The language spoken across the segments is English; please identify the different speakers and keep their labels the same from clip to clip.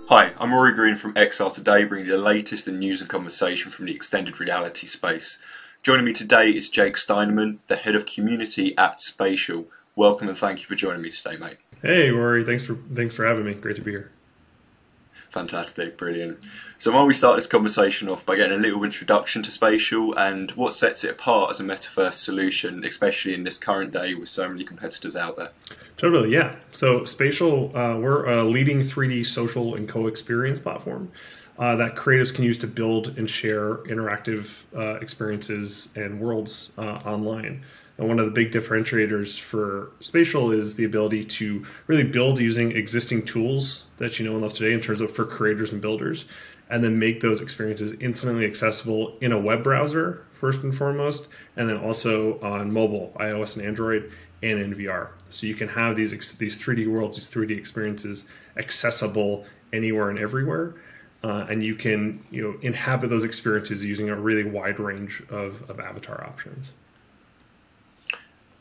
Speaker 1: Hi, I'm Rory Green from XR Today, bringing you the latest in news and conversation from the extended reality space. Joining me today is Jake Steinerman, the head of community at Spatial. Welcome and thank you for joining me today, mate.
Speaker 2: Hey, Rory. Thanks for having me. Great to be here.
Speaker 1: Fantastic, brilliant. So why don't we start this conversation off by getting a little introduction to Spatial and what sets it apart as a metaverse solution, especially in this current day with so many competitors out there.
Speaker 2: Totally, yeah. So Spatial, we're a leading 3D social and co-experience platform that creatives can use to build and share interactive experiences and worlds online. And one of the big differentiators for Spatial is the ability to really build using existing tools that you know and love today in terms of for creators and builders, and then make those experiences instantly accessible in a web browser, first and foremost, and then also on mobile, iOS and Android, and in VR. So you can have these 3D worlds, these 3D experiences accessible anywhere and everywhere. And you can inhabit those experiences using a really wide range of avatar options.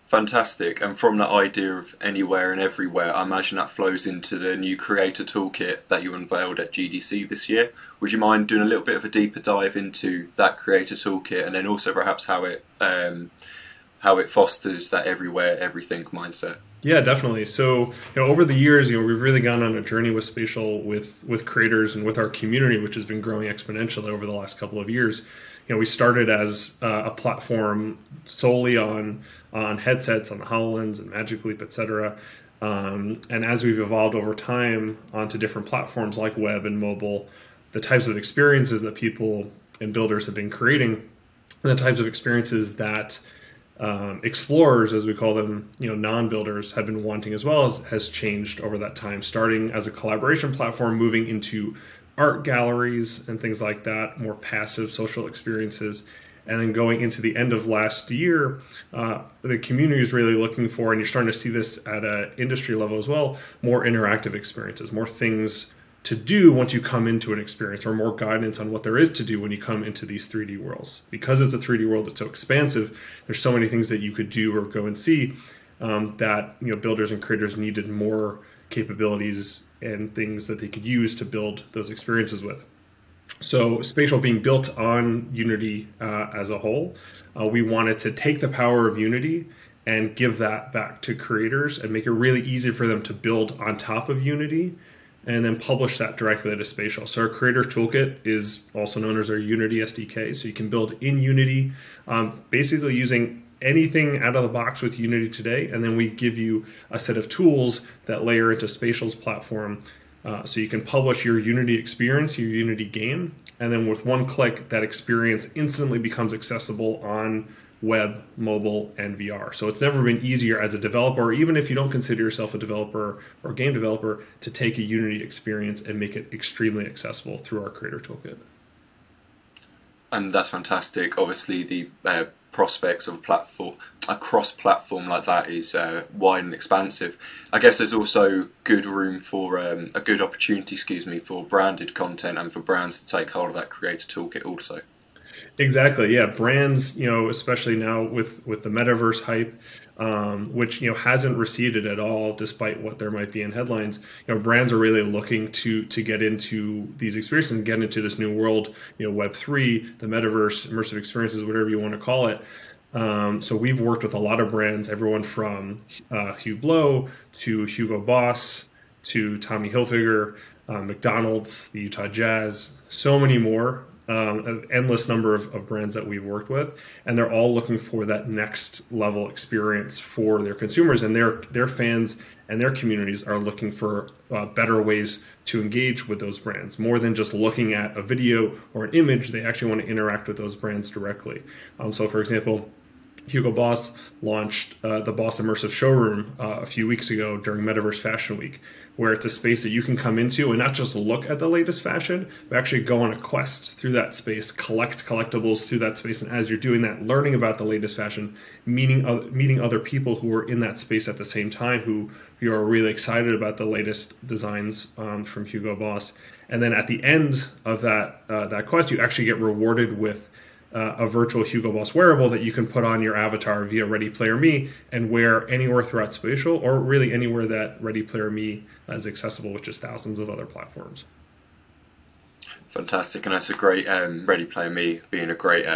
Speaker 1: Fantastic. And from that idea of anywhere and everywhere, I imagine that flows into the new creator toolkit that you unveiled at GDC this year. Would you mind doing a little bit of a deeper dive into that creator toolkit and then also perhaps how it fosters that everywhere, everything mindset?
Speaker 2: Yeah, definitely. So, over the years, we've really gone on a journey with Spatial, with creators and with our community, which has been growing exponentially over the last couple of years. We started as a platform solely on headsets, on the HoloLens and Magic Leap, etc. And as we've evolved over time onto different platforms like web and mobile, the types of experiences that people and builders have been creating, and the types of experiences that explorers, as we call them, non-builders, have been wanting as well, has changed over that time, starting as a collaboration platform, moving into art galleries and things like that, more passive social experiences. And then going into the end of last year, the community is really looking for, and you're starting to see this at an industry level as well, more interactive experiences, more things to do once you come into an experience, or more guidance on what there is to do when you come into these 3D worlds. Because it's a 3D world that's so expansive, there's so many things that you could do or go and see that builders and creators needed more capabilities and things that they could use to build those experiences with. So Spatial being built on Unity as a whole, we wanted to take the power of Unity and give that back to creators and make it really easy for them to build on top of Unity and then publish that directly to Spatial. So our creator toolkit is also known as our Unity SDK. So you can build in Unity, basically using anything out of the box with Unity today, and then we give you a set of tools that layer into Spatial's platform. So you can publish your Unity experience, your Unity game, and then with one click, that experience instantly becomes accessible on web, mobile, and VR. So it's never been easier as a developer, or even if you don't consider yourself a developer or game developer, to take a Unity experience and make it extremely accessible through our creator toolkit.
Speaker 1: And that's fantastic. Obviously, the prospects of a cross-platform like that is wide and expansive. I guess there's also good room for a good opportunity, for branded content and for brands to take hold of that creator toolkit also.
Speaker 2: Exactly. Yeah. Brands, especially now with the Metaverse hype, which, hasn't receded at all, despite what there might be in headlines. Brands are really looking to get into these experiences and get into this new world, Web3, the Metaverse, immersive experiences, whatever you want to call it. So we've worked with a lot of brands, everyone from Hugh Blow to Hugo Boss to Tommy Hilfiger, McDonald's, the Utah Jazz, so many more. An endless number of brands that we've worked with, and they're all looking for that next level experience for their consumers, and their fans and their communities are looking for better ways to engage with those brands, more than just looking at a video or an image. They actually want to interact with those brands directly. So for example, Hugo Boss launched the Boss Immersive Showroom a few weeks ago during Metaverse Fashion Week, where it's a space that you can come into and not just look at the latest fashion, but actually go on a quest through that space, collect collectibles through that space, and as you're doing that, learning about the latest fashion, meeting other people who are in that space at the same time, who are really excited about the latest designs from Hugo Boss. And then at the end of that quest, you actually get rewarded with a virtual Hugo Boss wearable that you can put on your avatar via Ready Player Me and wear anywhere throughout Spatial, or really anywhere that Ready Player Me is accessible, which is thousands of other platforms.
Speaker 1: Fantastic, and that's a great Ready Player Me being a great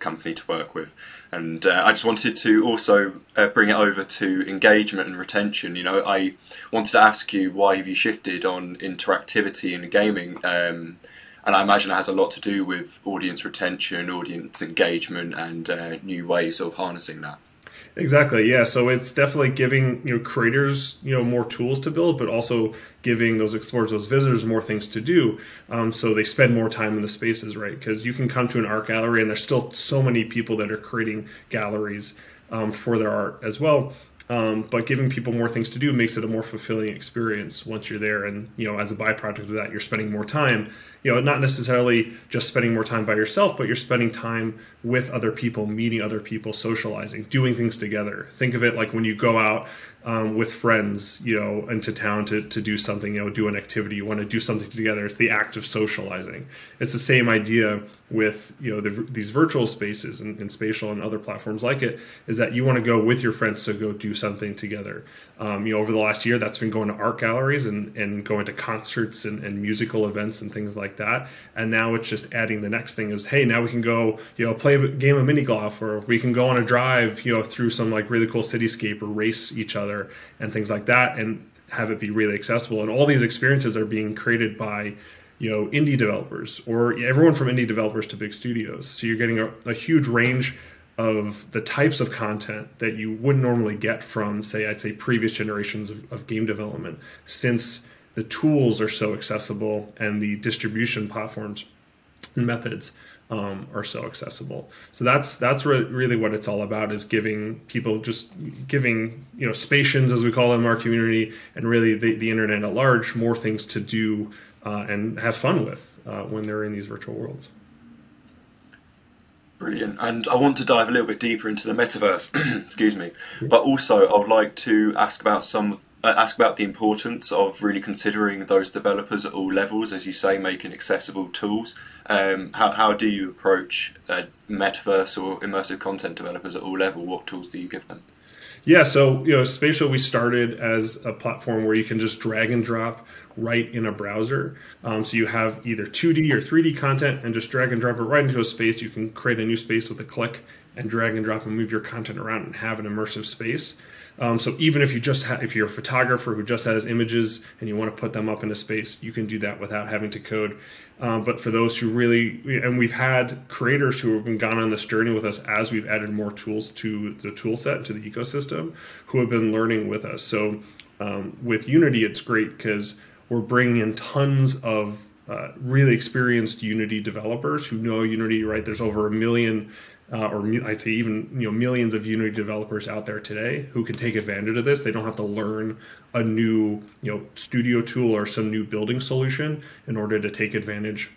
Speaker 1: company to work with. And I just wanted to also bring it over to engagement and retention. You know, I wanted to ask you, why have you shifted on interactivity in gaming? And I imagine it has a lot to do with audience retention, audience engagement, and new ways of harnessing that.
Speaker 2: Exactly. Yeah. So it's definitely giving, creators, more tools to build, but also giving those explorers, those visitors, more things to do. So they spend more time in the spaces, right? Because you can come to an art gallery and there's still so many people that are creating galleries for their art as well. But giving people more things to do makes it a more fulfilling experience once you're there. And, as a byproduct of that, you're spending more time, not necessarily just spending more time by yourself, but you're spending time with other people, meeting other people, socializing, doing things together. Think of it like when you go out with friends, into town to do something, do an activity, you want to do something together. It's the act of socializing. It's the same idea with, these virtual spaces and Spatial and other platforms like it, is that you want to go with your friends to go do something together. Over the last year, that's been going to art galleries and going to concerts and musical events and things like that. And now it's just adding the next thing is, hey, now we can go, play a game of mini golf, or we can go on a drive, through some like really cool cityscape, or race each other and things like that, and have it be really accessible. And all these experiences are being created by, indie developers, or everyone from indie developers to big studios. So you're getting a huge range of the types of content that you wouldn't normally get from, I'd say previous generations of game development, since the tools are so accessible and the distribution platforms and methods are so accessible. So that's really what it's all about, is giving people, Spatians, as we call them in our community, and really the internet at large, more things to do and have fun with when they're in these virtual worlds.
Speaker 1: Brilliant. And I want to dive a little bit deeper into the metaverse, excuse me, but also I would like to ask about the importance of really considering those developers at all levels, as you say, making accessible tools. How do you approach metaverse or immersive content developers at all levels? What tools do you give them?
Speaker 2: Yeah, so Spatial, we started as a platform where you can just drag and drop right in a browser. So you have either 2D or 3D content, and just drag and drop it right into a space. You can create a new space with a click and drag and drop and move your content around and have an immersive space. So even if if you're a photographer who just has images and you want to put them up in a space, you can do that without having to code. But for those who and we've had creators who have gone on this journey with us as we've added more tools to the tool set, to the ecosystem, who have been learning with us. So with Unity, it's great because we're bringing in tons of really experienced Unity developers who know Unity, right? There's over 1 million or I'd say even millions of Unity developers out there today who can take advantage of this. They don't have to learn a new studio tool or some new building solution in order to take advantage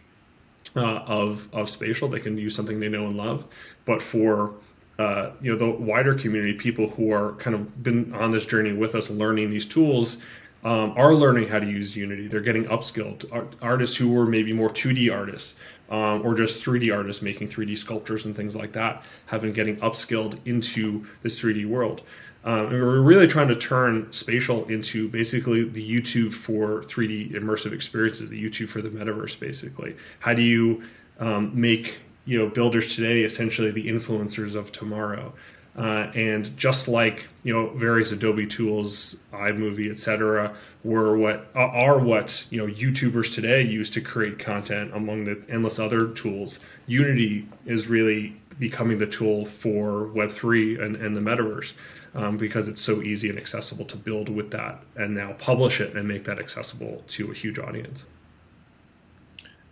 Speaker 2: of Spatial. They can use something they know and love. But for the wider community, people who are kind of been on this journey with us, learning these tools, are learning how to use Unity. They're getting upskilled. Artists who were maybe more 2D artists or just 3D artists making 3D sculptures and things like that have been getting upskilled into this 3D world. And we're really trying to turn Spatial into basically the YouTube for 3D immersive experiences, the YouTube for the metaverse, basically. How do you make builders today essentially the influencers of tomorrow? And just like various Adobe tools, iMovie, etc., are what YouTubers today use to create content among the endless other tools, Unity is really becoming the tool for Web3 and the metaverse, because it's so easy and accessible to build with that and now publish it and make that accessible to a huge audience.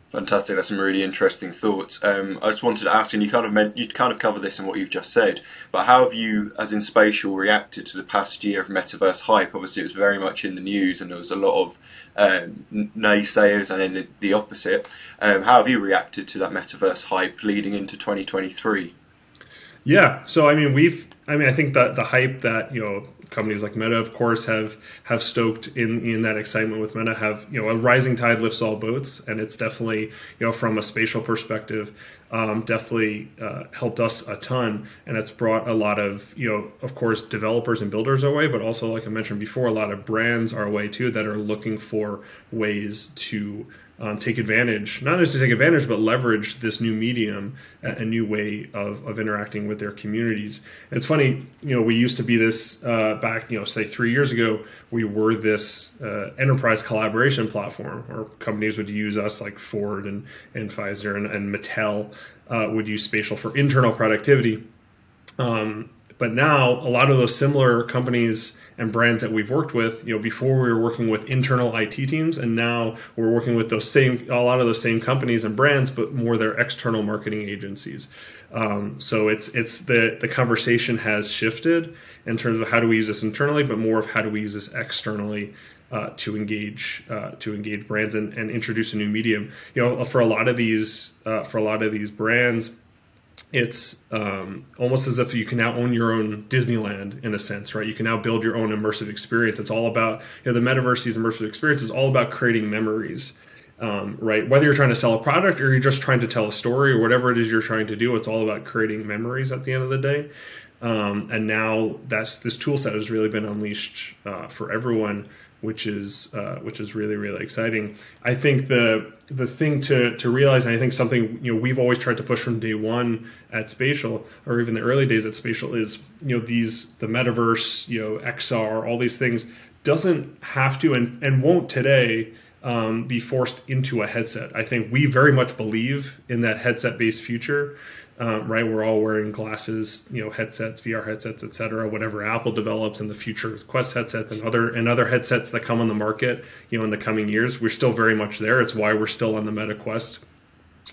Speaker 1: Fantastic. That's some really interesting thoughts. I just wanted to ask, and you kind of cover this in what you've just said, but how have you, as in Spatial, reacted to the past year of Metaverse hype? Obviously, it was very much in the news, and there was a lot of naysayers, and then the opposite. How have you reacted to that Metaverse hype leading into 2023?
Speaker 2: Yeah, so I think that the hype that companies like Meta, of course, have stoked in that excitement with Meta have a rising tide lifts all boats, and it's definitely from a Spatial perspective, definitely helped us a ton, and it's brought a lot of of course developers and builders our way, but also, like I mentioned before, a lot of brands our way too that are looking for ways to take advantage, not just to take advantage, but leverage this new medium, a new way of interacting with their communities. And it's funny, we used to be this back, say 3 years ago, we were this enterprise collaboration platform, or companies would use us like Ford and Pfizer and Mattel would use Spatial for internal productivity. But now a lot of those similar companies and brands that we've worked with, before we were working with internal IT teams, and now we're working with a lot of those same companies and brands, but more their external marketing agencies. So it's the conversation has shifted in terms of how do we use this internally, but more of how do we use this externally to engage brands and introduce a new medium. For a lot of these brands, it's almost as if you can now own your own Disneyland in a sense, right? You can now build your own immersive experience. It's all about, the Metaverse, these immersive experiences, all about creating memories, right? Whether you're trying to sell a product or you're just trying to tell a story or whatever it is you're trying to do, it's all about creating memories at the end of the day. And now this tool set has really been unleashed for everyone, which is really, really exciting. I think the thing to realize, and I think something we've always tried to push from day one at Spatial, or even the early days at Spatial, is the Metaverse, XR, all these things doesn't have to and won't today be forced into a headset. I think we very much believe in that headset-based future. Right, we're all wearing glasses, headsets, VR headsets, etc. Whatever Apple develops in the future, Quest headsets and other headsets that come on the market, in the coming years, we're still very much there. It's why we're still on the Meta Quest,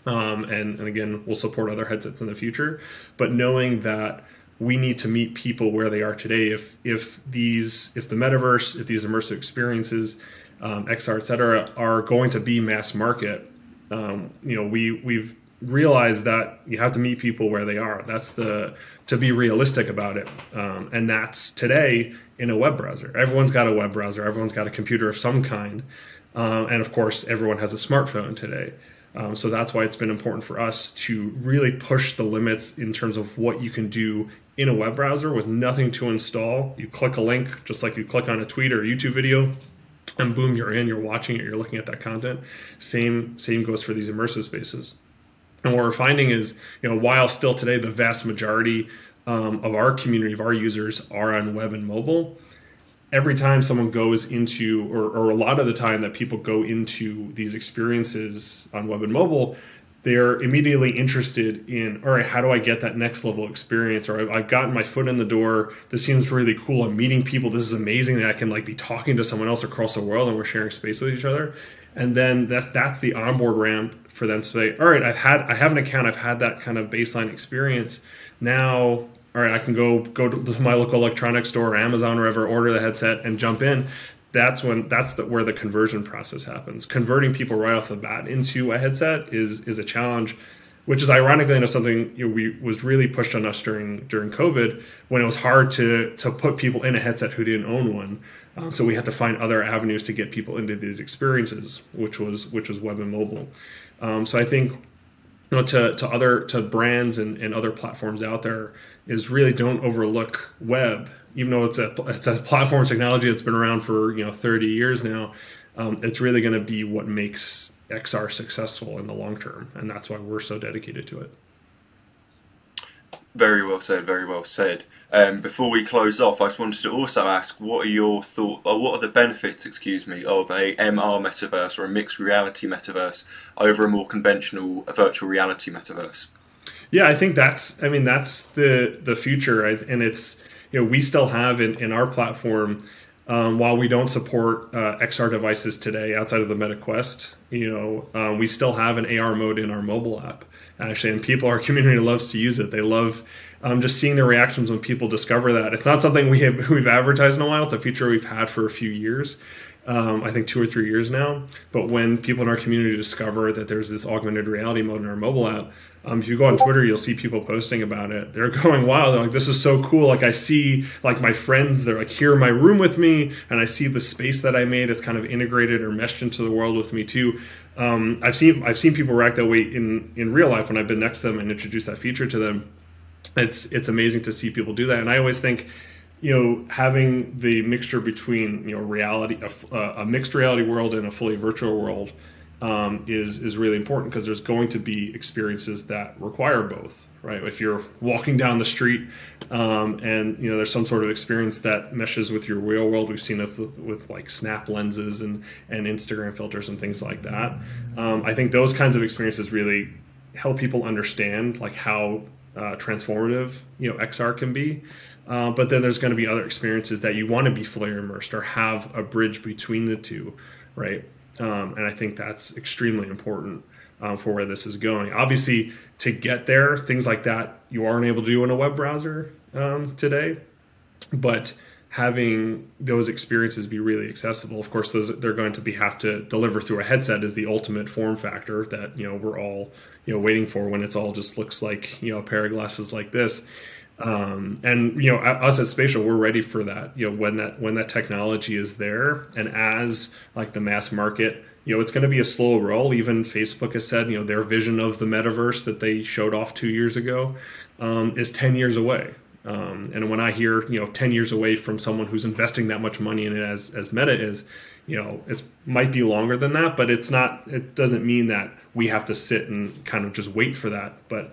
Speaker 2: and again, we'll support other headsets in the future. But knowing that we need to meet people where they are today, if the Metaverse, if these immersive experiences, XR, etc., are going to be mass market, we've realize that you have to meet people where they are. That's to be realistic about it. And that's today in a web browser. Everyone's got a web browser. Everyone's got a computer of some kind. And of course, everyone has a smartphone today. So that's why it's been important for us to really push the limits in terms of what you can do in a web browser with nothing to install. You click a link, just like you click on a tweet or a YouTube video, and boom, you're in, you're watching it, you're looking at that content. Same goes for these immersive spaces. And what we're finding is, while still today the vast majority of our community, of our users, are on web and mobile, every time someone goes into, or a lot of the time that people go into these experiences on web and mobile, they're immediately interested in, all right, how do I get that next level experience? Or I've gotten my foot in the door. This seems really cool. I'm meeting people. This is amazing that I can be talking to someone else across the world and we're sharing space with each other. And then that's the onboard ramp for them to say, all right, I have an account. I've had that kind of baseline experience. Now, all right, I can go to my local electronics store or Amazon or wherever, order the headset and jump in. That's where the conversion process happens. Converting people right off the bat into a headset is a challenge, which is ironically something was really pushed on us during COVID, when it was hard to put people in a headset who didn't own one. So we had to find other avenues to get people into these experiences, which was web and mobile. So I think to brands and other platforms out there is really don't overlook web, even though it's a platform technology that's been around for 30 years now. It's really going to be what makes XR successful in the long term, and that's why we're so dedicated to it.
Speaker 1: Very well said. Very well said. Before we close off, I just wanted to also ask, what are your thoughts, or what are the benefits, of a MR metaverse or a mixed reality metaverse over a more conventional virtual reality metaverse?
Speaker 2: Yeah, I think that's the future, and it's we still have in our platform. While we don't support XR devices today outside of the Meta Quest, we still have an AR mode in our mobile app, actually, and our community loves to use it. They love just seeing the reactions when people discover that. It's not something we've advertised in a while. It's a feature we've had for a few years, I think 2 or 3 years now. But when people in our community discover that there's this augmented reality mode in our mobile app, if you go on Twitter, you'll see people posting about it. They're going wild. They're like, this is so cool. I see my friends, they're here in my room with me, and I see the space that I made. It's kind of integrated or meshed into the world with me too. I've seen people react that way in real life when I've been next to them and introduced that feature to them. It's amazing to see people do that. And I always think, having the mixture between reality, a mixed reality world and a fully virtual world, is really important, because there's going to be experiences that require both, right? If you're walking down the street and there's some sort of experience that meshes with your real world, we've seen it with like snap lenses and Instagram filters and things like that. I think those kinds of experiences really help people understand like how transformative XR can be. But then there's going to be other experiences that you want to be fully immersed or have a bridge between the two, right? And I think that's extremely important for where this is going. Obviously, to get there, things like that you aren't able to do in a web browser today, but having those experiences be really accessible, of course, they're going to have to deliver through a headset is the ultimate form factor that we're all waiting for, when it's all just looks like a pair of glasses like this. And us at Spatial, we're ready for that. When that technology is there, and as like the mass market, it's going to be a slow roll. Even Facebook has said, their vision of the metaverse that they showed off 2 years ago is 10 years away. And when I hear 10 years away from someone who's investing that much money in it as Meta is, it might be longer than that, but it's not. It doesn't mean that we have to sit and kind of just wait for that. But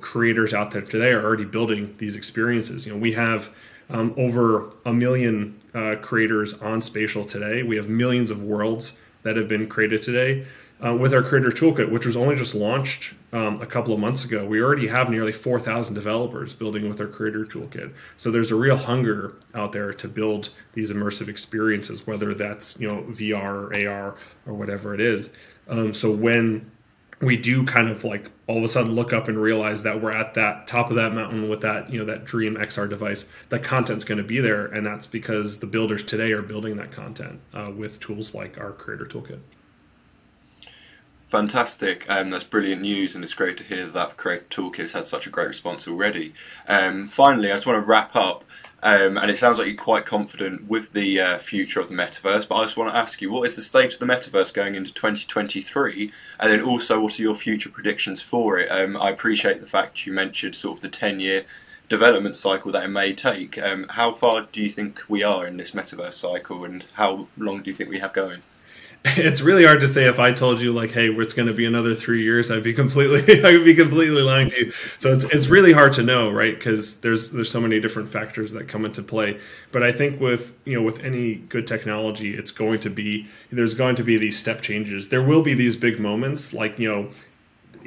Speaker 2: creators out there today are already building these experiences. We have over 1 million creators on Spatial today. We have millions of worlds that have been created today. With our Creator Toolkit, which was only just launched a couple of months ago, we already have nearly 4,000 developers building with our Creator Toolkit. So there's a real hunger out there to build these immersive experiences, whether that's VR or AR or whatever it is. So when we do kind of like all of a sudden look up and realize that we're at that top of that mountain with that that dream XR device, that content's going to be there, and that's because the builders today are building that content with tools like our Creator Toolkit.
Speaker 1: Fantastic. That's brilliant news, and it's great to hear that Creator Toolkit has had such a great response already. Finally, I just want to wrap up, and it sounds like you're quite confident with the future of the metaverse, but I just want to ask you, what is the state of the metaverse going into 2023, and then also what are your future predictions for it? I appreciate the fact you mentioned sort of the 10-year development cycle that it may take. How far do you think we are in this metaverse cycle, and how long do you think we have going?
Speaker 2: It's really hard to say. If I told you like, hey, it's going to be another 3 years, I'd be completely lying to you. So it's really hard to know, right? Because there's so many different factors that come into play. But I think with any good technology, there's going to be these step changes. There will be these big moments, like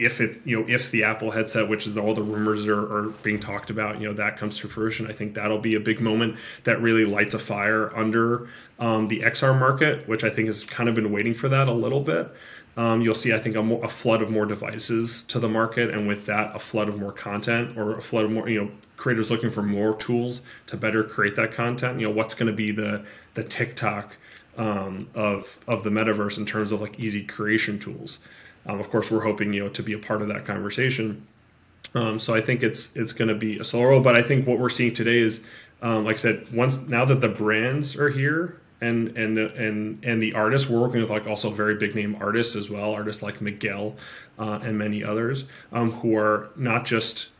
Speaker 2: if the Apple headset, which is all the rumors are being talked about, that comes to fruition, I think that'll be a big moment that really lights a fire under the XR market, which I think has kind of been waiting for that a little bit. You'll see, I think, a flood of more devices to the market, and with that, a flood of more content, or a flood of more, creators looking for more tools to better create that content. What's going to be the TikTok of the metaverse in terms of like easy creation tools. Of course, we're hoping to be a part of that conversation. So I think it's going to be a slow roll, but I think what we're seeing today is, like I said, now that the brands are here and the artists, we're working with like also very big name artists as well, artists like Miguel and many others who are not just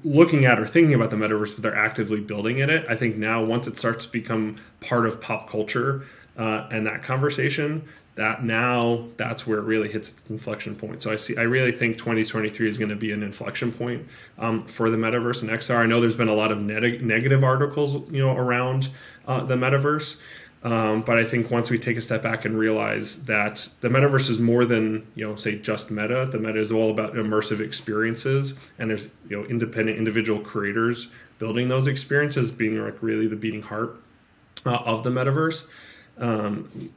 Speaker 2: looking at or thinking about the metaverse, but they're actively building in it. I think now once it starts to become part of pop culture and that conversation, that's where it really hits its inflection point. So I really think 2023 is going to be an inflection point for the metaverse and XR. I know there's been a lot of negative articles, around the metaverse, but I think once we take a step back and realize that the metaverse is more than say just meta. The meta is all about immersive experiences, and there's independent individual creators building those experiences, being like really the beating heart of the metaverse.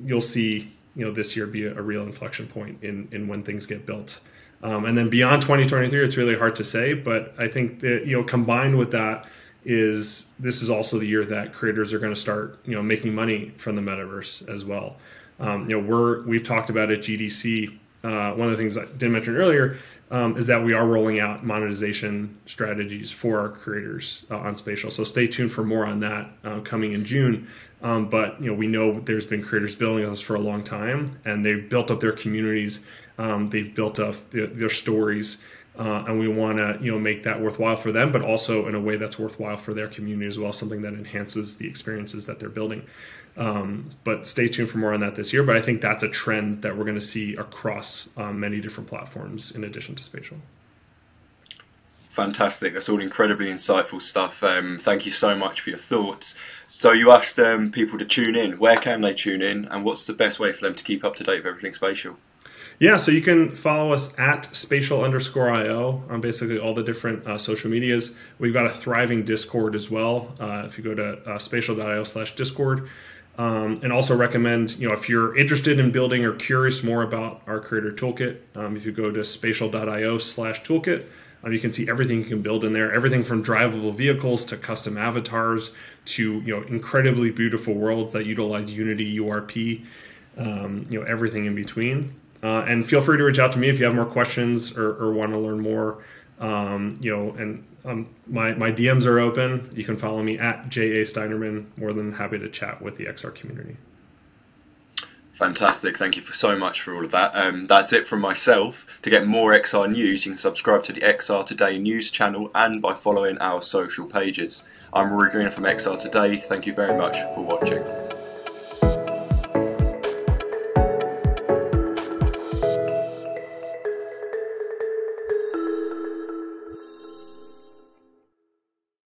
Speaker 2: You'll see this year be a real inflection point in when things get built. And then beyond 2023, it's really hard to say, but I think that, combined with that this is also the year that creators are going to start, making money from the metaverse as well. We've talked about at GDC. One of the things I didn't mention earlier is that we are rolling out monetization strategies for our creators on Spatial. So stay tuned for more on that coming in June. But we know there's been creators building with us for a long time, and they've built up their communities. They've built up their stories, and we want to make that worthwhile for them, but also in a way that's worthwhile for their community as well, something that enhances the experiences that they're building. But stay tuned for more on that this year. But I think that's a trend that we're going to see across many different platforms in addition to Spatial.
Speaker 1: Fantastic. That's all incredibly insightful stuff. Thank you so much for your thoughts. So you asked people to tune in. Where can they tune in, and what's the best way for them to keep up to date with everything Spatial?
Speaker 2: Yeah, so you can follow us at spatial_io on basically all the different social medias. We've got a thriving Discord as well. If you go to spatial.io/Discord. And also recommend, if you're interested in building or curious more about our creator toolkit, if you go to spatial.io/toolkit, you can see everything you can build in there, everything from drivable vehicles to custom avatars to incredibly beautiful worlds that utilize Unity URP, everything in between. And feel free to reach out to me if you have more questions or want to learn more. My DMs are open. You can follow me at J.A. Steinerman. More than happy to chat with the XR community.
Speaker 1: Fantastic. Thank you so much for all of that. That's it from myself. To get more XR news, you can subscribe to the XR Today news channel and by following our social pages. I'm Rory from XR Today. Thank you very much for watching.